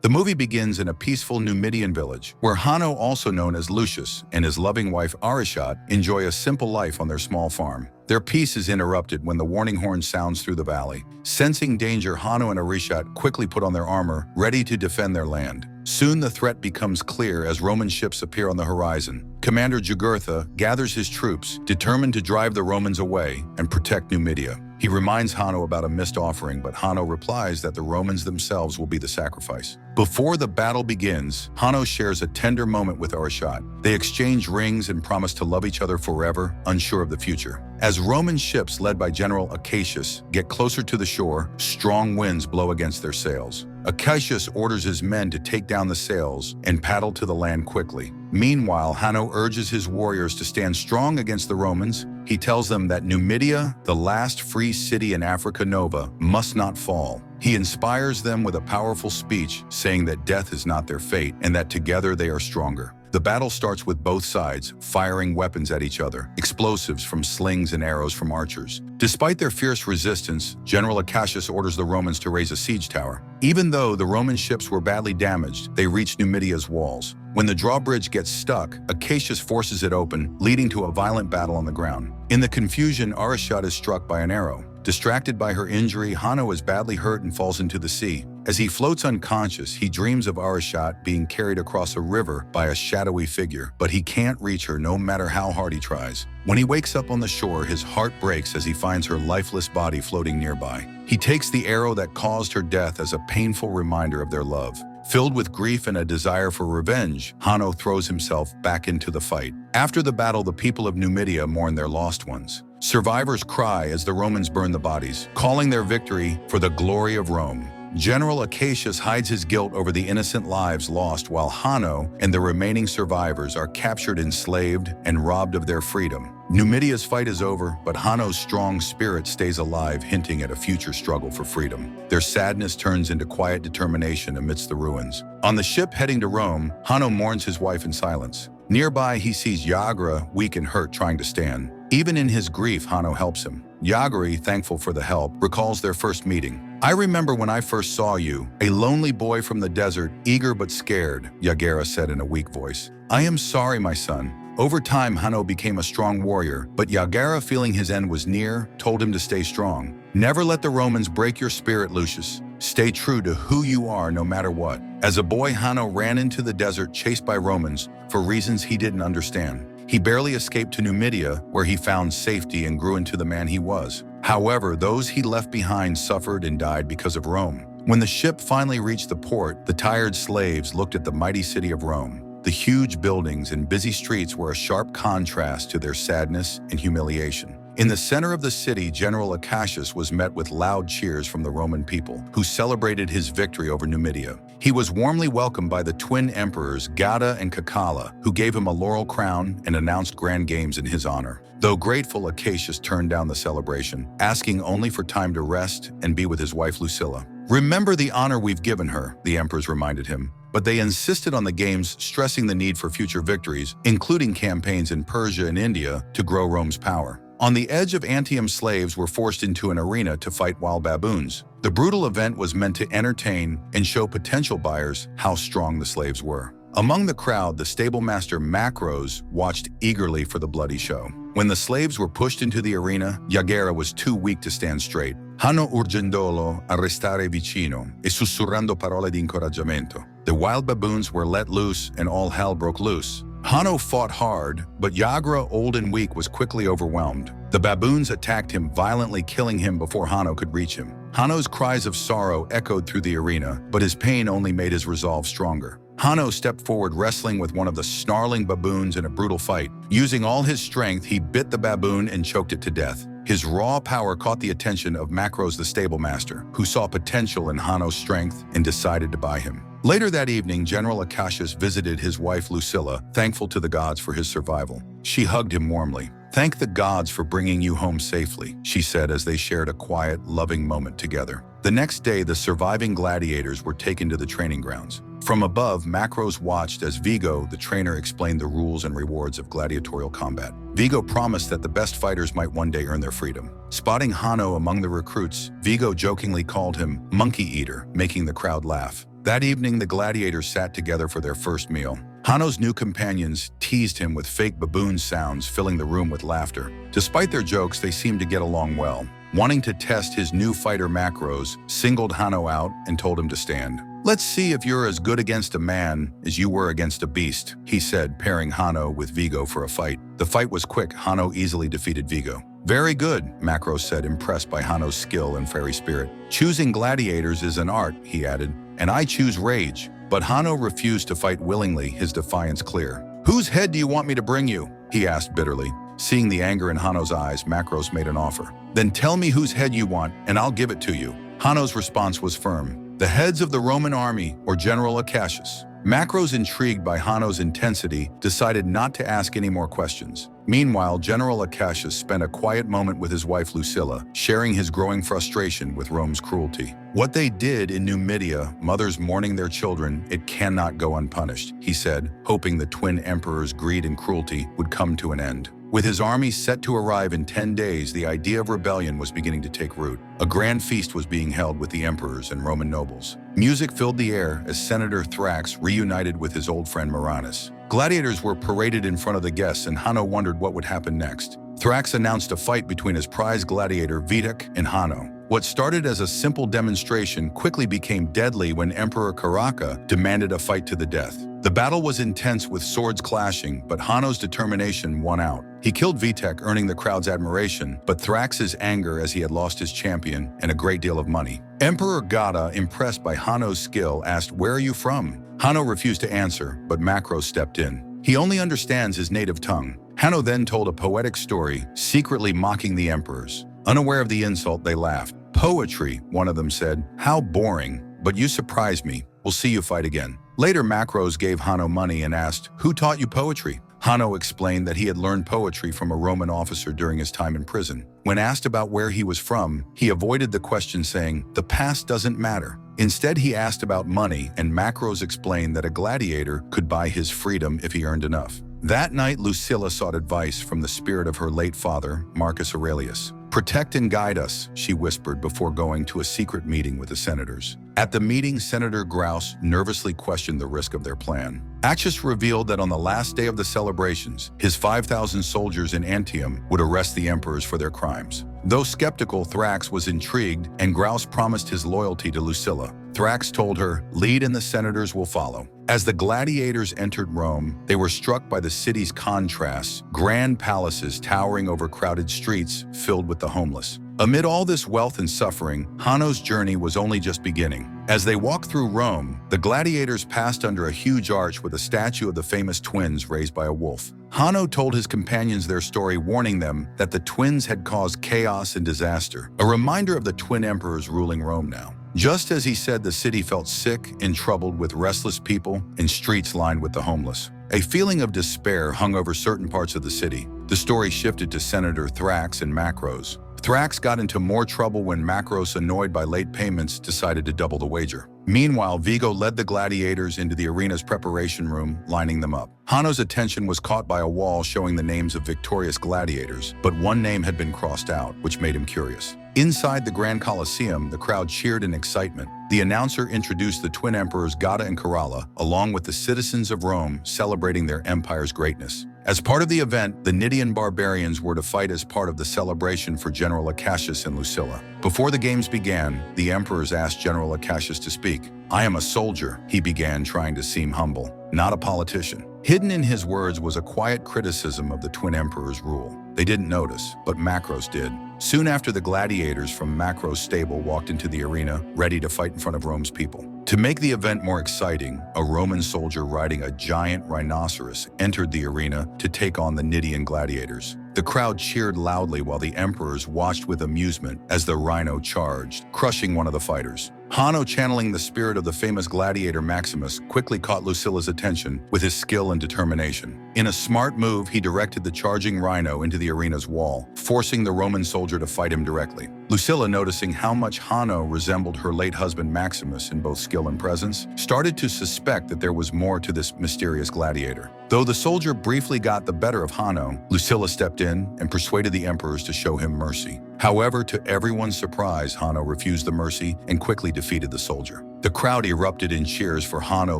The movie begins in a peaceful Numidian village, where Hanno, also known as Lucius, and his loving wife Arishat enjoy a simple life on their small farm. Their peace is interrupted when the warning horn sounds through the valley. Sensing danger, Hanno and Arishat quickly put on their armor, ready to defend their land. Soon the threat becomes clear as Roman ships appear on the horizon. Commander Jugurtha gathers his troops, determined to drive the Romans away and protect Numidia. He reminds Hanno about a missed offering, but Hanno replies that the Romans themselves will be the sacrifice. Before the battle begins, Hanno shares a tender moment with Arishat. They exchange rings and promise to love each other forever, unsure of the future. As Roman ships led by General Acacius get closer to the shore, strong winds blow against their sails. Acacius orders his men to take down the sails and paddle to the land quickly. Meanwhile, Hanno urges his warriors to stand strong against the Romans. He tells them that Numidia, the last free city in Africa Nova, must not fall. He inspires them with a powerful speech, saying that death is not their fate and that together they are stronger. The battle starts with both sides firing weapons at each other, explosives from slings and arrows from archers. Despite their fierce resistance, General Acacius orders the Romans to raise a siege tower. Even though the Roman ships were badly damaged, they reach Numidia's walls. When the drawbridge gets stuck, Acacius forces it open, leading to a violent battle on the ground. In the confusion, Arishat is struck by an arrow. Distracted by her injury, Hanno is badly hurt and falls into the sea. As he floats unconscious, he dreams of Arishat being carried across a river by a shadowy figure, but he can't reach her no matter how hard he tries. When he wakes up on the shore, his heart breaks as he finds her lifeless body floating nearby. He takes the arrow that caused her death as a painful reminder of their love. Filled with grief and a desire for revenge, Hanno throws himself back into the fight. After the battle, the people of Numidia mourn their lost ones. Survivors cry as the Romans burn the bodies, calling their victory for the glory of Rome. General Acacius hides his guilt over the innocent lives lost, while Hanno and the remaining survivors are captured, enslaved, and robbed of their freedom. Numidia's fight is over, but Hanno's strong spirit stays alive, hinting at a future struggle for freedom. Their sadness turns into quiet determination amidst the ruins. On the ship heading to Rome, Hanno mourns his wife in silence. Nearby, he sees Yagra, weak and hurt, trying to stand. Even in his grief, Hanno helps him. Yagri, thankful for the help, recalls their first meeting. "I remember when I first saw you, a lonely boy from the desert, eager but scared," Yagera said in a weak voice. "I am sorry, my son." Over time, Hanno became a strong warrior, but Yagera, feeling his end was near, told him to stay strong. "Never let the Romans break your spirit, Lucius. Stay true to who you are no matter what." As a boy, Hanno ran into the desert chased by Romans for reasons he didn't understand. He barely escaped to Numidia, where he found safety and grew into the man he was. However, those he left behind suffered and died because of Rome. When the ship finally reached the port, the tired slaves looked at the mighty city of Rome. The huge buildings and busy streets were a sharp contrast to their sadness and humiliation. In the center of the city, General Acacius was met with loud cheers from the Roman people, who celebrated his victory over Numidia. He was warmly welcomed by the twin emperors Gada and Cacala, who gave him a laurel crown and announced grand games in his honor. Though grateful, Acacius turned down the celebration, asking only for time to rest and be with his wife Lucilla. "Remember the honor we've given her," the emperors reminded him. But they insisted on the games, stressing the need for future victories, including campaigns in Persia and India to grow Rome's power. On the edge of Antium, slaves were forced into an arena to fight wild baboons. The brutal event was meant to entertain and show potential buyers how strong the slaves were. Among the crowd, the stable master Macros watched eagerly for the bloody show. When the slaves were pushed into the arena, Yagera was too weak to stand straight. Hanno urgendolo a restare vicino e sussurrando parole di incoraggiamento. The wild baboons were let loose and all hell broke loose. Hanno fought hard, but Yagra, old and weak, was quickly overwhelmed. The baboons attacked him, violently killing him before Hanno could reach him. Hanno's cries of sorrow echoed through the arena, but his pain only made his resolve stronger. Hanno stepped forward, wrestling with one of the snarling baboons in a brutal fight. Using all his strength, he bit the baboon and choked it to death. His raw power caught the attention of Macros, the stable master, who saw potential in Hanno's strength and decided to buy him. Later that evening, General Acacius visited his wife Lucilla, thankful to the gods for his survival. She hugged him warmly. "Thank the gods for bringing you home safely," she said as they shared a quiet, loving moment together. The next day, the surviving gladiators were taken to the training grounds. From above, Macros watched as Vigo, the trainer, explained the rules and rewards of gladiatorial combat. Vigo promised that the best fighters might one day earn their freedom. Spotting Hanno among the recruits, Vigo jokingly called him Monkey Eater, making the crowd laugh. That evening, the gladiators sat together for their first meal. Hanno's new companions teased him with fake baboon sounds, filling the room with laughter. Despite their jokes, they seemed to get along well. Wanting to test his new fighter Macros, singled Hanno out and told him to stand. "Let's see if you're as good against a man as you were against a beast," he said, pairing Hanno with Vigo for a fight. The fight was quick. Hanno easily defeated Vigo. "Very good," Macros said, impressed by Hanno's skill and fiery spirit. "Choosing gladiators is an art," he added, "and I choose rage." But Hanno refused to fight willingly, his defiance clear. "Whose head do you want me to bring you?" he asked bitterly. Seeing the anger in Hanno's eyes, Macros made an offer. "Then tell me whose head you want, and I'll give it to you." Hanno's response was firm. "The heads of the Roman army or General Cassius." Macros, intrigued by Hanno's intensity, decided not to ask any more questions. Meanwhile, General Cassius spent a quiet moment with his wife Lucilla, sharing his growing frustration with Rome's cruelty. "What they did in Numidia, mothers mourning their children, it cannot go unpunished," he said, hoping the twin emperors' greed and cruelty would come to an end. With his army set to arrive in 10 days, the idea of rebellion was beginning to take root. A grand feast was being held with the emperors and Roman nobles. Music filled the air as Senator Thrax reunited with his old friend Maranus. Gladiators were paraded in front of the guests, and Hanno wondered what would happen next. Thrax announced a fight between his prized gladiator Vitek and Hanno. What started as a simple demonstration quickly became deadly when Emperor Caracalla demanded a fight to the death. The battle was intense with swords clashing, but Hanno's determination won out. He killed Vitek, earning the crowd's admiration, but Thrax's anger as he had lost his champion and a great deal of money. Emperor Gada, impressed by Hanno's skill, asked, "Where are you from?" Hanno refused to answer, but Macros stepped in. He only understands his native tongue. Hanno then told a poetic story, secretly mocking the emperors. Unaware of the insult, they laughed. "Poetry," one of them said. "How boring, but you surprised me. We'll see you fight again." Later, Macros gave Hanno money and asked, "Who taught you poetry?" Hanno explained that he had learned poetry from a Roman officer during his time in prison. When asked about where he was from, he avoided the question, saying, "The past doesn't matter." Instead, he asked about money, and Macros explained that a gladiator could buy his freedom if he earned enough. That night, Lucilla sought advice from the spirit of her late father, Marcus Aurelius. "Protect and guide us," she whispered before going to a secret meeting with the senators. At the meeting, Senator Grouse nervously questioned the risk of their plan. Accius revealed that on the last day of the celebrations, his 5,000 soldiers in Antium would arrest the emperors for their crimes. Though skeptical, Thrax was intrigued, and Grouse promised his loyalty to Lucilla. Thrax told her, "Lead and the senators will follow." As the gladiators entered Rome, they were struck by the city's contrasts, grand palaces towering over crowded streets filled with the homeless. Amid all this wealth and suffering, Hanno's journey was only just beginning. As they walked through Rome, the gladiators passed under a huge arch with a statue of the famous twins raised by a wolf. Hanno told his companions their story, warning them that the twins had caused chaos and disaster, a reminder of the twin emperors ruling Rome now. Just as he said, the city felt sick and troubled, with restless people and streets lined with the homeless. A feeling of despair hung over certain parts of the city. The story shifted to Senator Thrax and Macros. Thrax got into more trouble when Macros, annoyed by late payments, decided to double the wager. Meanwhile, Vigo led the gladiators into the arena's preparation room, lining them up. Hanno's attention was caught by a wall showing the names of victorious gladiators, but one name had been crossed out, which made him curious. Inside the Grand Colosseum, the crowd cheered in excitement. The announcer introduced the twin emperors Gada and Caracalla, along with the citizens of Rome, celebrating their empire's greatness. As part of the event, the Nidian barbarians were to fight as part of the celebration for General Cassius and Lucilla. Before the games began, the emperors asked General Cassius to speak. "I am a soldier," he began, trying to seem humble, "not a politician." Hidden in his words was a quiet criticism of the twin emperors' rule. They didn't notice, but Macros did. Soon after, the gladiators from Macros' stable walked into the arena, ready to fight in front of Rome's people. To make the event more exciting, a Roman soldier riding a giant rhinoceros entered the arena to take on the Nidian gladiators. The crowd cheered loudly while the emperors watched with amusement as the rhino charged, crushing one of the fighters. Hanno, channeling the spirit of the famous gladiator Maximus, quickly caught Lucilla's attention with his skill and determination. In a smart move, he directed the charging rhino into the arena's wall, forcing the Roman soldier to fight him directly. Lucilla, noticing how much Hanno resembled her late husband Maximus in both skill and presence, started to suspect that there was more to this mysterious gladiator. Though the soldier briefly got the better of Hanno, Lucilla stepped in and persuaded the emperors to show him mercy. However, to everyone's surprise, Hanno refused the mercy and quickly defeated the soldier. The crowd erupted in cheers for Hanno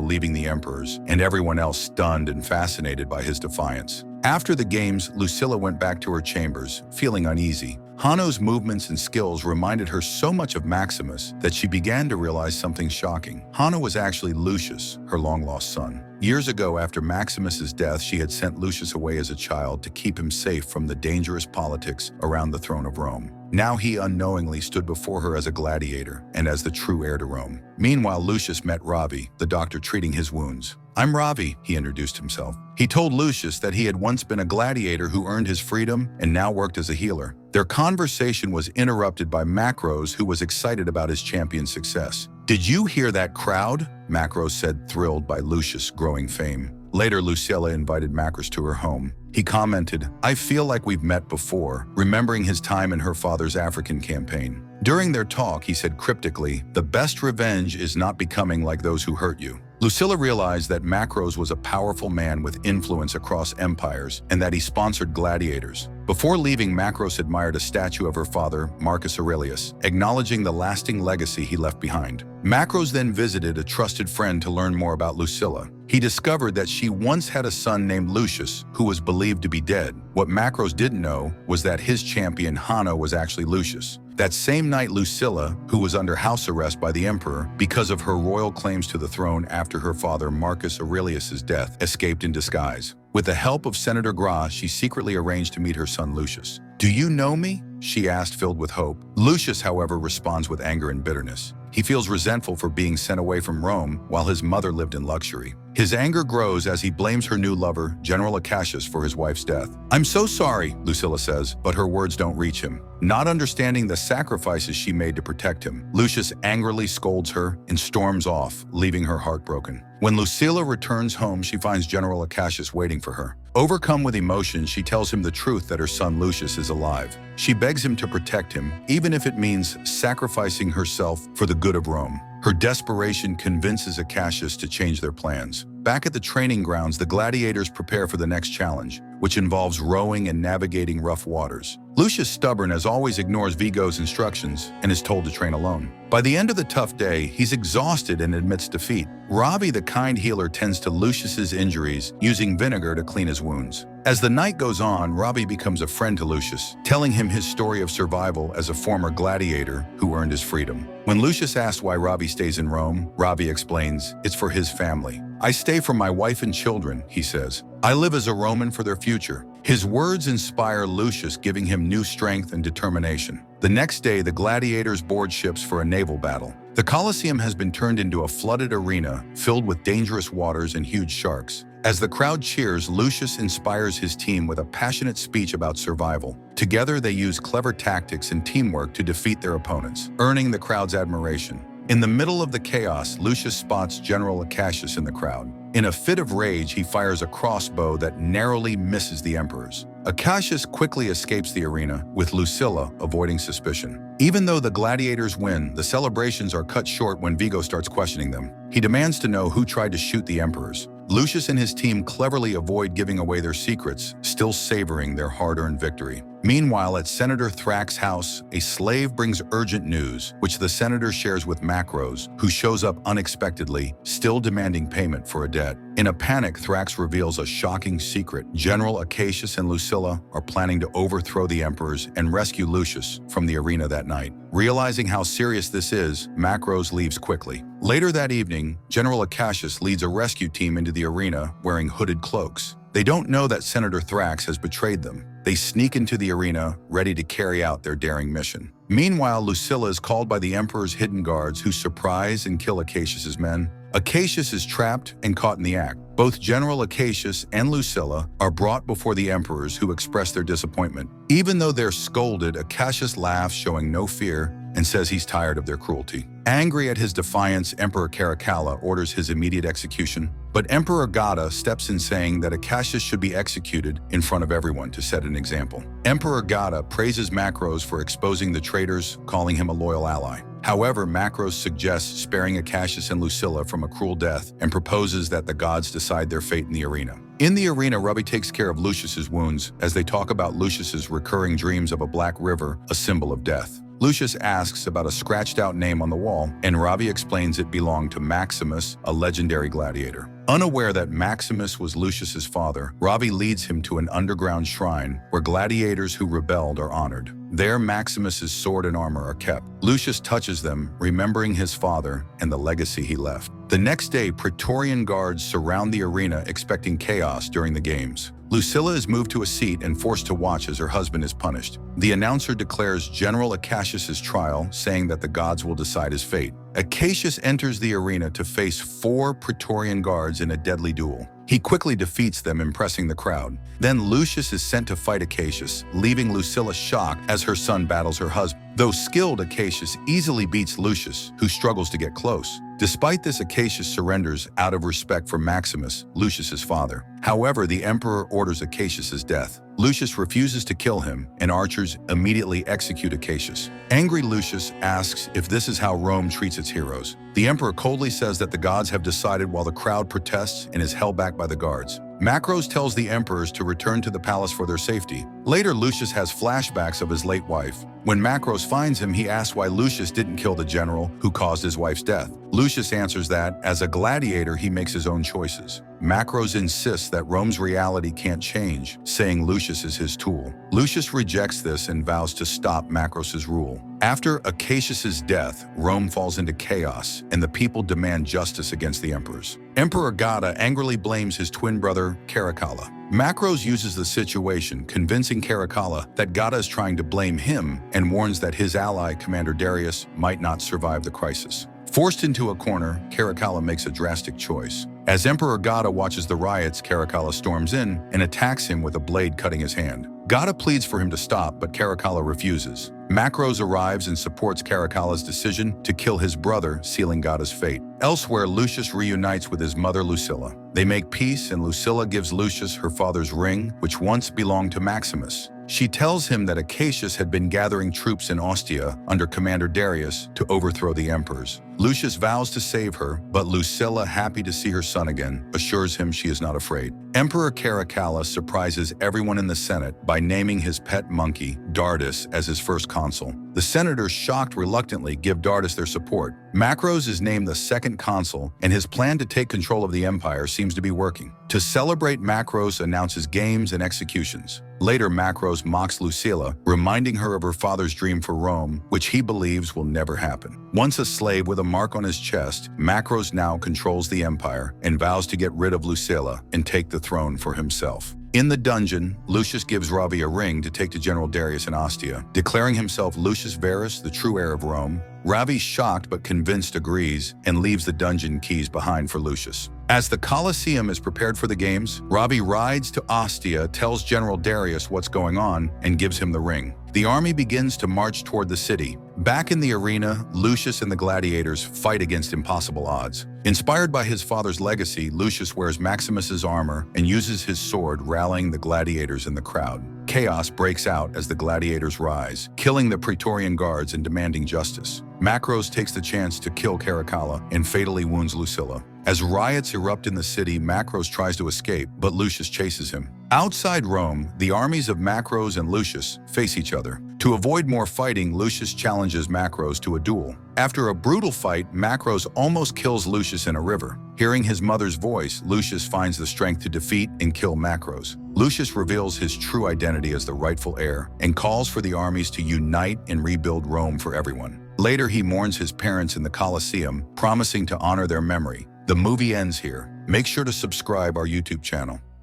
leaving the emperors, and everyone else stunned and fascinated by his defiance. After the games, Lucilla went back to her chambers, feeling uneasy. Hanno's movements and skills reminded her so much of Maximus that she began to realize something shocking. Hanno was actually Lucius, her long-lost son. Years ago, after Maximus's death, she had sent Lucius away as a child to keep him safe from the dangerous politics around the throne of Rome. Now he unknowingly stood before her as a gladiator and as the true heir to Rome. Meanwhile, Lucius met Ravi, the doctor treating his wounds. "I'm Ravi," he introduced himself. He told Lucius that he had once been a gladiator who earned his freedom and now worked as a healer. Their conversation was interrupted by Macros, who was excited about his champion's success. "Did you hear that crowd?" Macros said, thrilled by Lucius' growing fame. Later, Lucilla invited Macros to her home. He commented, "I feel like we've met before," remembering his time in her father's African campaign. During their talk, he said cryptically, "The best revenge is not becoming like those who hurt you." Lucilla realized that Macros was a powerful man with influence across empires and that he sponsored gladiators. Before leaving, Macros admired a statue of her father, Marcus Aurelius, acknowledging the lasting legacy he left behind. Macros then visited a trusted friend to learn more about Lucilla. He discovered that she once had a son named Lucius, who was believed to be dead. What Macros didn't know was that his champion, Hanno, was actually Lucius. That same night, Lucilla, who was under house arrest by the emperor because of her royal claims to the throne after her father Marcus Aurelius's death, escaped in disguise. With the help of Senator Gras, she secretly arranged to meet her son Lucius. "Do you know me?" she asked, filled with hope. Lucius, however, responds with anger and bitterness. He feels resentful for being sent away from Rome while his mother lived in luxury. His anger grows as he blames her new lover, General Acacius, for his wife's death. "I'm so sorry," Lucilla says, but her words don't reach him. Not understanding the sacrifices she made to protect him, Lucius angrily scolds her and storms off, leaving her heartbroken. When Lucilla returns home, she finds General Acacius waiting for her. Overcome with emotion, she tells him the truth that her son Lucius is alive. She begs him to protect him, even if it means sacrificing herself for the good of Rome. Her desperation convinces Acacius to change their plans. Back at the training grounds, the gladiators prepare for the next challenge, which involves rowing and navigating rough waters. Lucius, stubborn as always, ignores Vigo's instructions and is told to train alone. By the end of the tough day, he's exhausted and admits defeat. Ravi, the kind healer, tends to Lucius's injuries, using vinegar to clean his wounds. As the night goes on, Ravi becomes a friend to Lucius, telling him his story of survival as a former gladiator who earned his freedom. When Lucius asks why Ravi stays in Rome, Ravi explains, "It's for his family. I stay for my wife and children," he says. "I live as a Roman for their future." His words inspire Lucius, giving him new strength and determination. The next day, the gladiators board ships for a naval battle. The Colosseum has been turned into a flooded arena filled with dangerous waters and huge sharks. As the crowd cheers, Lucius inspires his team with a passionate speech about survival. Together, they use clever tactics and teamwork to defeat their opponents, earning the crowd's admiration. In the middle of the chaos, Lucius spots General Acacius in the crowd. In a fit of rage, he fires a crossbow that narrowly misses the emperors. Acacius quickly escapes the arena, with Lucilla avoiding suspicion. Even though the gladiators win, the celebrations are cut short when Vigo starts questioning them. He demands to know who tried to shoot the emperors. Lucius and his team cleverly avoid giving away their secrets, still savoring their hard-earned victory. Meanwhile, at Senator Thrax's house, a slave brings urgent news, which the senator shares with Macros, who shows up unexpectedly, still demanding payment for a debt. In a panic, Thrax reveals a shocking secret. General Acacius and Lucilla are planning to overthrow the emperors and rescue Lucius from the arena that night. Realizing how serious this is, Macros leaves quickly. Later that evening, General Acacius leads a rescue team into the arena wearing hooded cloaks. They don't know that Senator Thrax has betrayed them. They sneak into the arena, ready to carry out their daring mission. Meanwhile, Lucilla is called by the Emperor's hidden guards, who surprise and kill Acacius's men. Acacius is trapped and caught in the act. Both General Acacius and Lucilla are brought before the emperors, who express their disappointment. Even though they're scolded, Acacius laughs, showing no fear, and says he's tired of their cruelty. Angry at his defiance, Emperor Caracalla orders his immediate execution, but Emperor Gada steps in, saying that Acacius should be executed in front of everyone to set an example. Emperor Gada praises Macros for exposing the traitors, calling him a loyal ally. However, Macros suggests sparing Acacius and Lucilla from a cruel death and proposes that the gods decide their fate in the arena. In the arena, Ravi takes care of Lucius's wounds as they talk about Lucius's recurring dreams of a black river, a symbol of death. Lucius asks about a scratched-out name on the wall, and Ravi explains it belonged to Maximus, a legendary gladiator. Unaware that Maximus was Lucius's father, Ravi leads him to an underground shrine where gladiators who rebelled are honored. There, Maximus's sword and armor are kept. Lucius touches them, remembering his father and the legacy he left. The next day, Praetorian guards surround the arena expecting chaos during the games. Lucilla is moved to a seat and forced to watch as her husband is punished. The announcer declares General Acacius's trial, saying that the gods will decide his fate. Acacius enters the arena to face 4 Praetorian guards in a deadly duel. He quickly defeats them, impressing the crowd. Then Lucius is sent to fight Acacius, leaving Lucilla shocked as her son battles her husband. Though skilled, Acacius easily beats Lucius, who struggles to get close. Despite this, Acacius surrenders out of respect for Maximus, Lucius's father. However, the emperor orders Acacius's death. Lucius refuses to kill him, and archers immediately execute Acacius. Angry Lucius asks if this is how Rome treats its heroes. The emperor coldly says that the gods have decided, while the crowd protests and is held back by the guards. Macros tells the emperors to return to the palace for their safety. Later, Lucius has flashbacks of his late wife. When Macros finds him, he asks why Lucius didn't kill the general who caused his wife's death. Lucius answers that, as a gladiator, he makes his own choices. Macros insists that Rome's reality can't change, saying Lucius is his tool. Lucius rejects this and vows to stop Macros's rule. After Acacius's death, Rome falls into chaos, and the people demand justice against the emperors. Emperor Gada angrily blames his twin brother, Caracalla. Macros uses the situation, convincing Caracalla that Gada is trying to blame him, and warns that his ally, Commander Darius, might not survive the crisis. Forced into a corner, Caracalla makes a drastic choice. As Emperor Gada watches the riots, Caracalla storms in and attacks him with a blade, cutting his hand. Gada pleads for him to stop, but Caracalla refuses. Macros arrives and supports Caracalla's decision to kill his brother, sealing Gada's fate. Elsewhere, Lucius reunites with his mother Lucilla. They make peace, and Lucilla gives Lucius her father's ring, which once belonged to Maximus. She tells him that Acacius had been gathering troops in Ostia under Commander Darius to overthrow the emperors. Lucius vows to save her, but Lucilla, happy to see her son again, assures him she is not afraid. Emperor Caracalla surprises everyone in the Senate by naming his pet monkey, Dardus, as his first consul. The senators, shocked, reluctantly give Dardus their support. Macros is named the second consul, and his plan to take control of the empire seems to be working. To celebrate, Macros announces games and executions. Later, Macros mocks Lucilla, reminding her of her father's dream for Rome, which he believes will never happen. Once a slave with a mark on his chest, Macros now controls the empire and vows to get rid of Lucilla and take the throne for himself. In the dungeon, Lucius gives Ravi a ring to take to General Darius in Ostia, declaring himself Lucius Verus, the true heir of Rome. Ravi, shocked but convinced, agrees and leaves the dungeon keys behind for Lucius. As the Colosseum is prepared for the games, Ravi rides to Ostia, tells General Darius what's going on, and gives him the ring. The army begins to march toward the city. Back in the arena, Lucius and the gladiators fight against impossible odds. Inspired by his father's legacy, Lucius wears Maximus's armor and uses his sword, rallying the gladiators in the crowd. Chaos breaks out as the gladiators rise, killing the Praetorian guards and demanding justice. Macros takes the chance to kill Caracalla and fatally wounds Lucilla. As riots erupt in the city, Macros tries to escape, but Lucius chases him. Outside Rome, the armies of Macros and Lucius face each other. To avoid more fighting, Lucius challenges Macros to a duel. After a brutal fight, Macros almost kills Lucius in a river. Hearing his mother's voice, Lucius finds the strength to defeat and kill Macros. Lucius reveals his true identity as the rightful heir and calls for the armies to unite and rebuild Rome for everyone. Later, he mourns his parents in the Colosseum, promising to honor their memory. The movie ends here. Make sure to subscribe our YouTube channel.